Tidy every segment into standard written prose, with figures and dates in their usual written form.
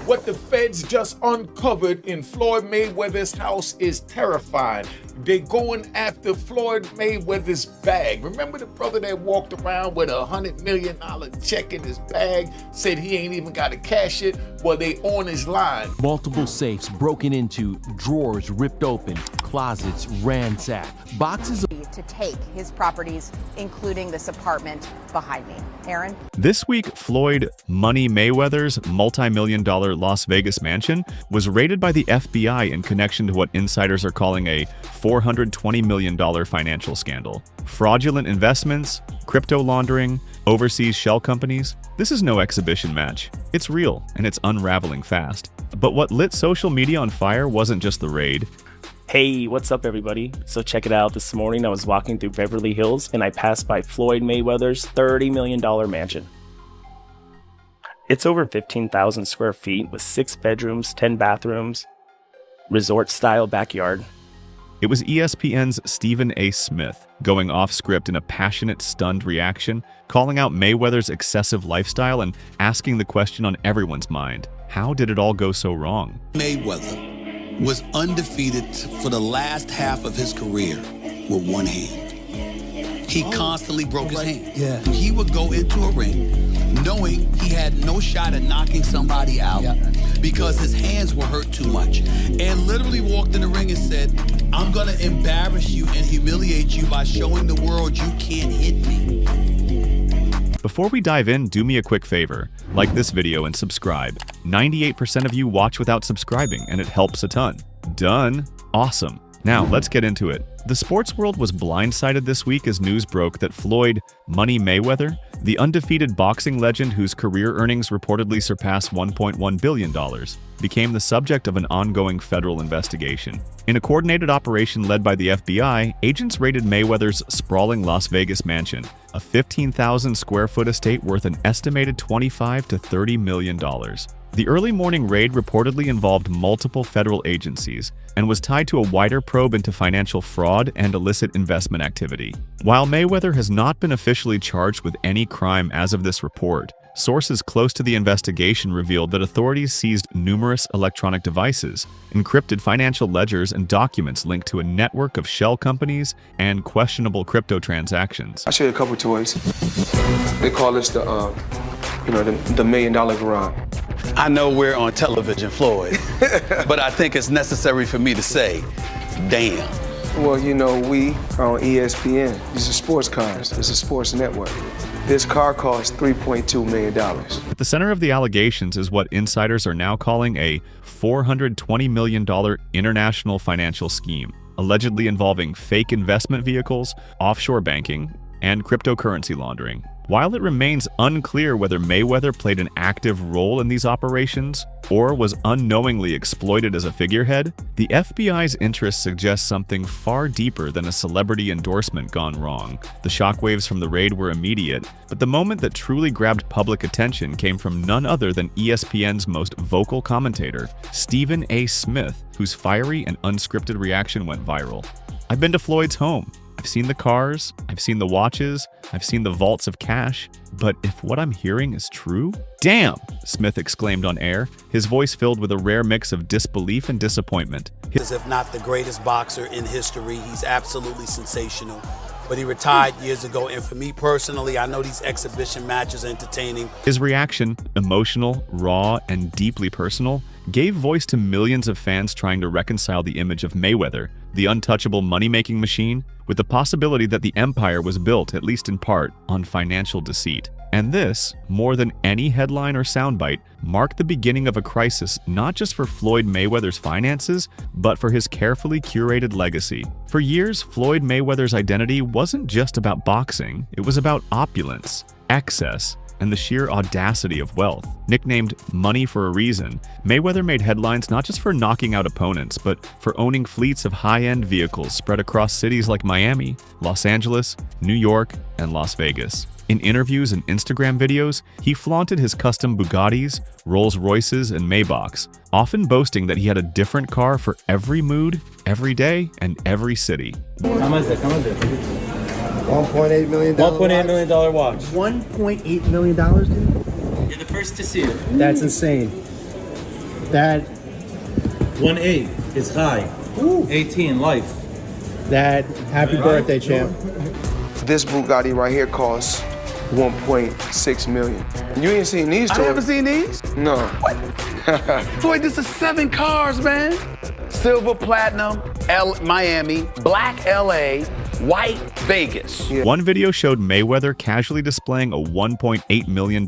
What the feds just uncovered in Floyd Mayweather's house is terrifying. They're going after Floyd Mayweather's bag. Remember the brother that walked around with $100 million check in his bag, said he ain't even got to cash it? Well, they on his line. Multiple safes broken into, drawers ripped open, closets ransacked, boxes to take his properties, including this apartment behind me. Aaron? This week, Floyd Money Mayweather's multi-million-dollar Las Vegas mansion was raided by the FBI in connection to what insiders are calling a $420 million financial scandal. Fraudulent investments, crypto laundering, overseas shell companies. This is no exhibition match. It's real, and it's unraveling fast. But what lit social media on fire wasn't just the raid. Hey, what's up everybody? So check it out, this morning I was walking through Beverly Hills and I passed by Floyd Mayweather's $30 million mansion. It's over 15,000 square feet with 6 bedrooms, 10 bathrooms, resort-style backyard. It was ESPN's Stephen A. Smith going off script in a passionate, stunned reaction, calling out Mayweather's excessive lifestyle and asking the question on everyone's mind: how did it all go so wrong? Mayweather was undefeated for the last half of his career with one hand. He constantly broke his hand. Yeah. He would go into a ring knowing he had no shot at knocking somebody out because his hands were hurt too much, and literally walked in the ring and said, "I'm gonna embarrass you and humiliate you by showing the world you can't hit me." Before we dive in, do me a quick favor. Like this video and subscribe. 98% of you watch without subscribing, and it helps a ton. Done. Awesome. Now, let's get into it. The sports world was blindsided this week as news broke that Floyd Money Mayweather, the undefeated boxing legend whose career earnings reportedly surpass $1.1 billion, became the subject of an ongoing federal investigation. In a coordinated operation led by the FBI, agents raided Mayweather's sprawling Las Vegas mansion, a 15,000 square foot estate worth an estimated $25 to $30 million. The early morning raid reportedly involved multiple federal agencies and was tied to a wider probe into financial fraud and illicit investment activity. While Mayweather has not been officially charged with any crime as of this report, sources close to the investigation revealed that authorities seized numerous electronic devices, encrypted financial ledgers, and documents linked to a network of shell companies and questionable crypto transactions. I'll show you a couple toys. They call this the $1 million garage. I know we're on television, Floyd, but I think it's necessary for me to say, damn. Well, we are on ESPN. These are sports cars. It's a sports network. This car costs $3.2 million. At the center of the allegations is what insiders are now calling a $420 million international financial scheme, allegedly involving fake investment vehicles, offshore banking, and cryptocurrency laundering. While it remains unclear whether Mayweather played an active role in these operations or was unknowingly exploited as a figurehead, the FBI's interest suggests something far deeper than a celebrity endorsement gone wrong. The shockwaves from the raid were immediate, but the moment that truly grabbed public attention came from none other than ESPN's most vocal commentator, Stephen A. Smith, whose fiery and unscripted reaction went viral. "I've been to Floyd's home. I've seen the cars, I've seen the watches, I've seen the vaults of cash, but if what I'm hearing is true? Damn!" Smith exclaimed on air, his voice filled with a rare mix of disbelief and disappointment. If not the greatest boxer in history, he's absolutely sensational. But he retired years ago, and for me personally, I know these exhibition matches are entertaining. His reaction, emotional, raw, and deeply personal, gave voice to millions of fans trying to reconcile the image of Mayweather, the untouchable money-making machine, with the possibility that the empire was built, at least in part, on financial deceit. And this, more than any headline or soundbite, marked the beginning of a crisis not just for Floyd Mayweather's finances, but for his carefully curated legacy. For years, Floyd Mayweather's identity wasn't just about boxing, it was about opulence, excess, and the sheer audacity of wealth. Nicknamed Money for a reason, Mayweather made headlines not just for knocking out opponents, but for owning fleets of high-end vehicles spread across cities like Miami, Los Angeles, New York, and Las Vegas. In interviews and Instagram videos, he flaunted his custom Bugattis, Rolls Royces, and Maybachs, often boasting that he had a different car for every mood, every day, and every city. How much is it? $1.8 million. $1.8 million watch. $1.8 million, dude? You're the first to see it. That's insane. That 1-8 is high. 18 life. that happy birthday, champ. This Bugatti right here costs 1.6 million. You ain't seen these two? I haven't seen these. No. Floyd, this is 7 cars, man. Silver, platinum, Miami, black LA, white Vegas. One video showed Mayweather casually displaying a $1.8 million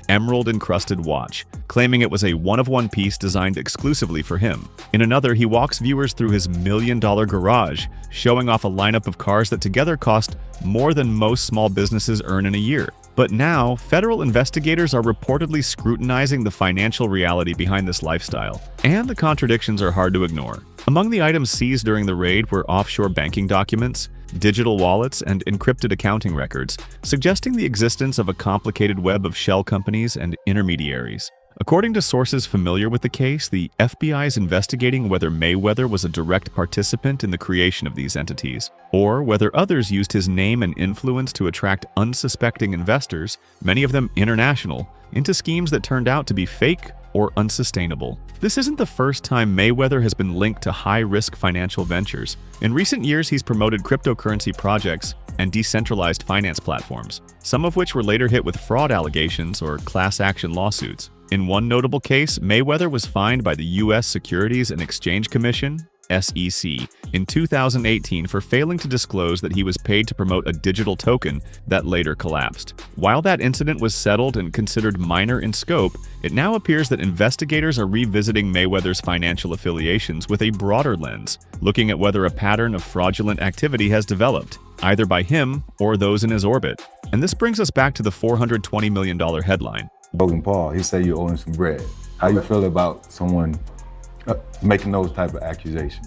emerald-encrusted watch, claiming it was a one-of-one piece designed exclusively for him. In another, he walks viewers through his million-dollar garage, showing off a lineup of cars that together cost more than most small businesses earn in a year. But now, federal investigators are reportedly scrutinizing the financial reality behind this lifestyle, and the contradictions are hard to ignore. Among the items seized during the raid were offshore banking documents, digital wallets, and encrypted accounting records, suggesting the existence of a complicated web of shell companies and intermediaries. According to sources familiar with the case, the FBI is investigating whether Mayweather was a direct participant in the creation of these entities, or whether others used his name and influence to attract unsuspecting investors, many of them international, into schemes that turned out to be fake or unsustainable. This isn't the first time Mayweather has been linked to high-risk financial ventures. In recent years, he's promoted cryptocurrency projects and decentralized finance platforms, some of which were later hit with fraud allegations or class action lawsuits. In one notable case, Mayweather was fined by the U.S. Securities and Exchange Commission, SEC, in 2018 for failing to disclose that he was paid to promote a digital token that later collapsed. While that incident was settled and considered minor in scope, it now appears that investigators are revisiting Mayweather's financial affiliations with a broader lens, looking at whether a pattern of fraudulent activity has developed, either by him or those in his orbit. And this brings us back to the $420 million headline. Logan Paul, he said you owe him some bread. How you feel about someone making those type of accusations?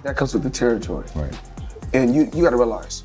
That comes with the territory. Right. And you got to realize,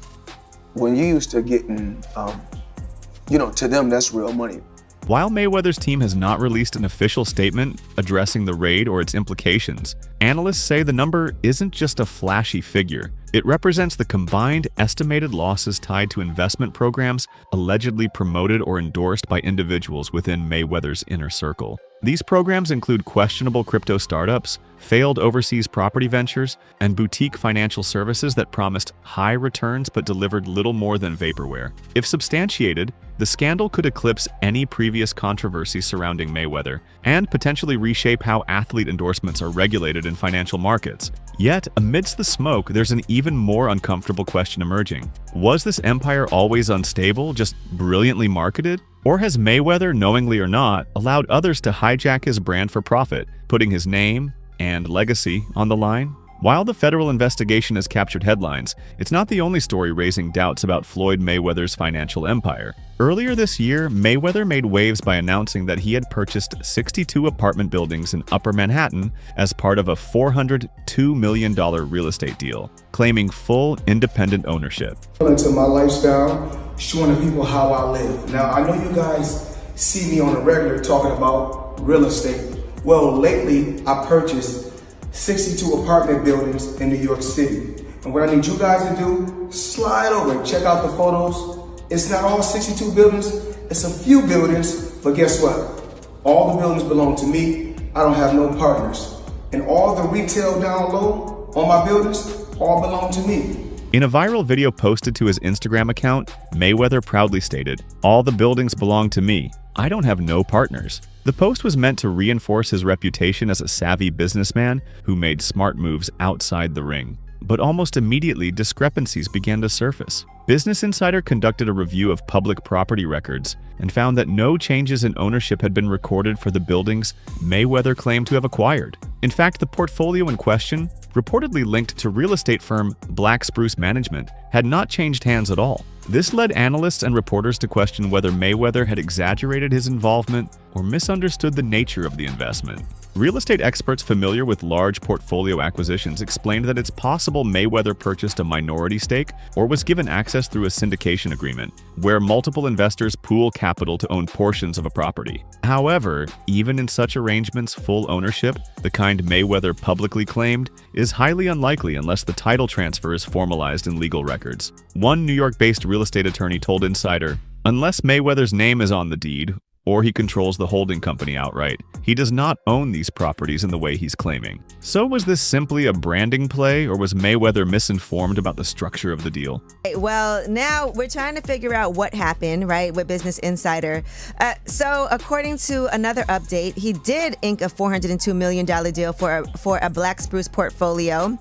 when you used to getting, to them, that's real money. While Mayweather's team has not released an official statement addressing the raid or its implications, analysts say the number isn't just a flashy figure. It represents the combined estimated losses tied to investment programs allegedly promoted or endorsed by individuals within Mayweather's inner circle. These programs include questionable crypto startups, failed overseas property ventures, and boutique financial services that promised high returns but delivered little more than vaporware. If substantiated, the scandal could eclipse any previous controversy surrounding Mayweather and potentially reshape how athlete endorsements are regulated in financial markets. Yet, amidst the smoke, there's an even more uncomfortable question emerging. Was this empire always unstable, just brilliantly marketed? Or has Mayweather, knowingly or not, allowed others to hijack his brand for profit, putting his name and legacy on the line? While the federal investigation has captured headlines, it's not the only story raising doubts about Floyd Mayweather's financial empire. Earlier this year, Mayweather made waves by announcing that he had purchased 62 apartment buildings in Upper Manhattan as part of a $402 million real estate deal, claiming full independent ownership. Into my lifestyle, showing the people how I live. Now, I know you guys see me on a regular talking about real estate. Well, lately, I purchased 62 apartment buildings in New York City. And what I need you guys to do, slide over and check out the photos. It's not all 62 buildings, it's a few buildings, but guess what? All the buildings belong to me. I don't have no partners. And all the retail down low on my buildings, all belong to me. In a viral video posted to his Instagram account, Mayweather proudly stated, "All the buildings belong to me. I don't have no partners." The post was meant to reinforce his reputation as a savvy businessman who made smart moves outside the ring. But almost immediately, discrepancies began to surface. Business Insider conducted a review of public property records and found that no changes in ownership had been recorded for the buildings Mayweather claimed to have acquired. In fact, the portfolio in question, reportedly linked to real estate firm Black Spruce Management, had not changed hands at all. This led analysts and reporters to question whether Mayweather had exaggerated his involvement or misunderstood the nature of the investment. Real estate experts familiar with large portfolio acquisitions explained that it's possible Mayweather purchased a minority stake or was given access through a syndication agreement, where multiple investors pool capital to own portions of a property. However, even in such arrangements, full ownership, the kind Mayweather publicly claimed, is highly unlikely unless the title transfer is formalized in legal records. One New York-based real estate attorney told Insider, "Unless Mayweather's name is on the deed, or he controls the holding company outright. He does not own these properties in the way he's claiming. So was this simply a branding play, or was Mayweather misinformed about the structure of the deal? Well, now we're trying to figure out what happened, right, with Business Insider. So according to another update, he did ink a $402 million deal for a Black Spruce portfolio.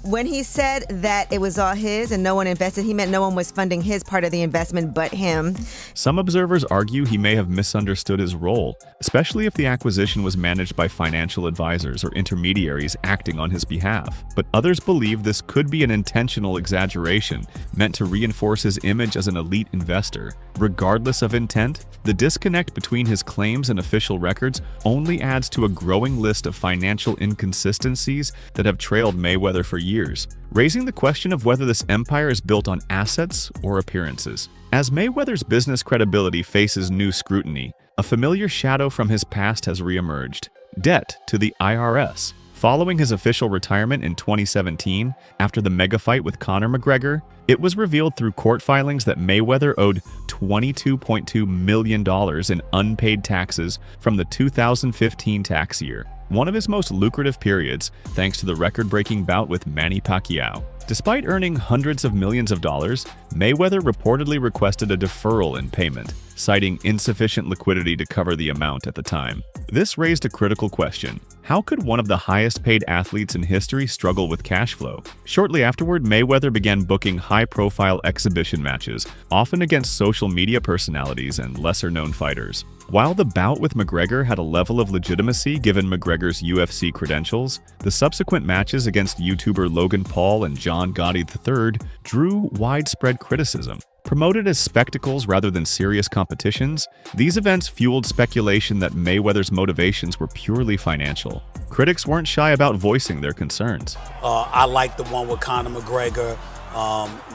When he said that it was all his and no one invested, he meant no one was funding his part of the investment but him. Some observers argue he may have misunderstood his role, especially if the acquisition was managed by financial advisors or intermediaries acting on his behalf. But others believe this could be an intentional exaggeration meant to reinforce his image as an elite investor. Regardless of intent, the disconnect between his claims and official records only adds to a growing list of financial inconsistencies that have trailed Mayweather for years, raising the question of whether this empire is built on assets or appearances. As Mayweather's business credibility faces new scrutiny, a familiar shadow from his past has reemerged: debt to the IRS. Following his official retirement in 2017, after the mega fight with Conor McGregor, it was revealed through court filings that Mayweather owed $22.2 million in unpaid taxes from the 2015 tax year, one of his most lucrative periods thanks to the record-breaking bout with Manny Pacquiao. Despite earning hundreds of millions of dollars, Mayweather reportedly requested a deferral in payment, citing insufficient liquidity to cover the amount at the time. This raised a critical question: how could one of the highest-paid athletes in history struggle with cash flow? Shortly afterward, Mayweather began booking high-profile exhibition matches, often against social media personalities and lesser-known fighters. While the bout with McGregor had a level of legitimacy given McGregor's UFC credentials, the subsequent matches against YouTuber Logan Paul and John Gotti III drew widespread criticism. Promoted as spectacles rather than serious competitions, these events fueled speculation that Mayweather's motivations were purely financial. Critics weren't shy about voicing their concerns. I like the one with Conor McGregor.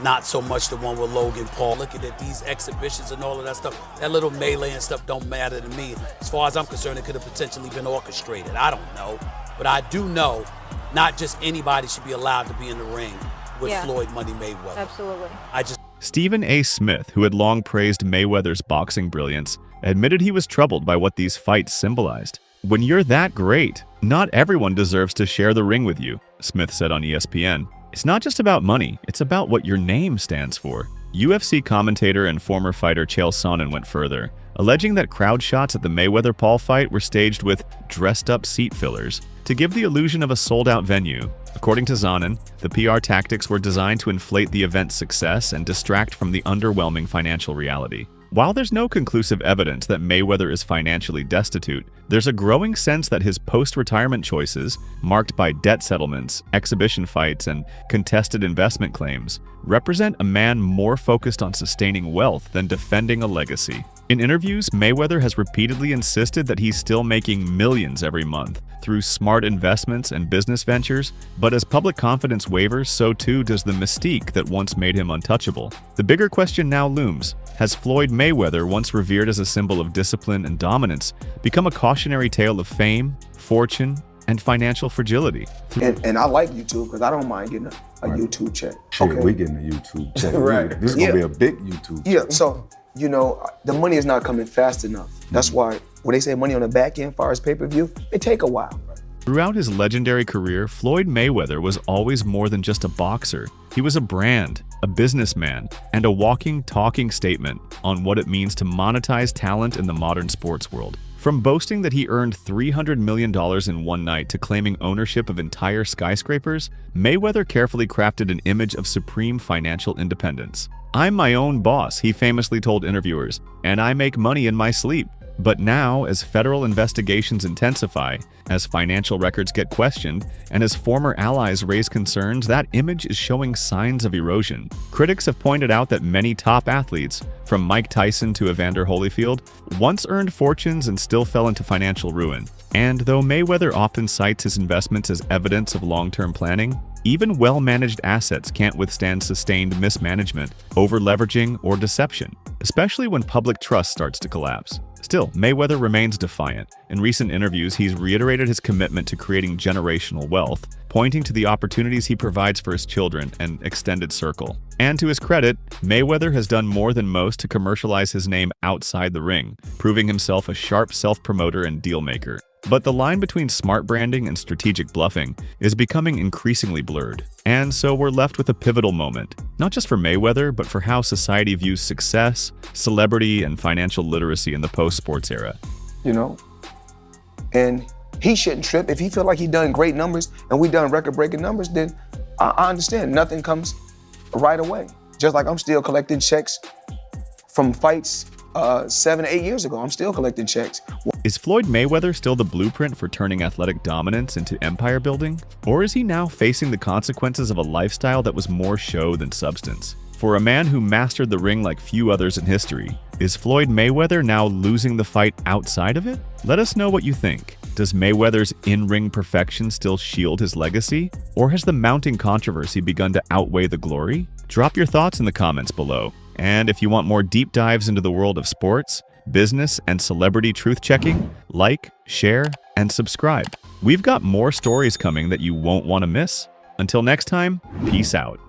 Not so much the one with Logan Paul. Looking at these exhibitions and all of that stuff, that little melee and stuff don't matter to me. As far as I'm concerned, it could have potentially been orchestrated. I don't know. But I do know not just anybody should be allowed to be in the ring with Floyd Money Mayweather. Absolutely. Stephen A. Smith, who had long praised Mayweather's boxing brilliance, admitted he was troubled by what these fights symbolized. "When you're that great, not everyone deserves to share the ring with you," Smith said on ESPN. "It's not just about money, it's about what your name stands for." UFC commentator and former fighter Chael Sonnen went further, alleging that crowd shots at the Mayweather-Paul fight were staged with dressed-up seat fillers to give the illusion of a sold-out venue. According to Sonnen, the PR tactics were designed to inflate the event's success and distract from the underwhelming financial reality. While there's no conclusive evidence that Mayweather is financially destitute, there's a growing sense that his post-retirement choices, marked by debt settlements, exhibition fights, and contested investment claims, represent a man more focused on sustaining wealth than defending a legacy. In interviews, Mayweather has repeatedly insisted that he's still making millions every month through smart investments and business ventures, but as public confidence wavers, so too does the mystique that once made him untouchable. The bigger question now looms: has Floyd Mayweather, once revered as a symbol of discipline and dominance, become a cautionary tale of fame, fortune, and financial fragility? And I like YouTube because I don't mind getting a YouTube check. Shit, we getting a YouTube check. Right. This is going to be a big YouTube check. Yeah, so, you know, the money is not coming fast enough. That's why when they say money on the back end, as far as pay-per-view, it take a while. Throughout his legendary career, Floyd Mayweather was always more than just a boxer. He was a brand, a businessman, and a walking, talking statement on what it means to monetize talent in the modern sports world. From boasting that he earned $300 million in one night to claiming ownership of entire skyscrapers, Mayweather carefully crafted an image of supreme financial independence. "I'm my own boss," he famously told interviewers, "and I make money in my sleep." But now, as federal investigations intensify, as financial records get questioned, and as former allies raise concerns, that image is showing signs of erosion. Critics have pointed out that many top athletes, from Mike Tyson to Evander Holyfield, once earned fortunes and still fell into financial ruin. And though Mayweather often cites his investments as evidence of long-term planning, even well-managed assets can't withstand sustained mismanagement, over-leveraging, or deception, especially when public trust starts to collapse. Still, Mayweather remains defiant. In recent interviews, he's reiterated his commitment to creating generational wealth, pointing to the opportunities he provides for his children and extended circle. And to his credit, Mayweather has done more than most to commercialize his name outside the ring, proving himself a sharp self-promoter and deal-maker. But the line between smart branding and strategic bluffing is becoming increasingly blurred. And so we're left with a pivotal moment, not just for Mayweather, but for how society views success, celebrity, and financial literacy in the post-sports era. You know? And he shouldn't trip. If he feel like he done great numbers and we done record-breaking numbers, then I understand. Nothing comes right away. Just like I'm still collecting checks from fights 7 to 8 years ago. I'm still collecting checks. Is Floyd Mayweather still the blueprint for turning athletic dominance into empire building? Or is he now facing the consequences of a lifestyle that was more show than substance? For a man who mastered the ring like few others in history, is Floyd Mayweather now losing the fight outside of it? Let us know what you think. Does Mayweather's in-ring perfection still shield his legacy? Or has the mounting controversy begun to outweigh the glory? Drop your thoughts in the comments below. And if you want more deep dives into the world of sports, business, and celebrity truth-checking, like, share, and subscribe. We've got more stories coming that you won't want to miss. Until next time, peace out.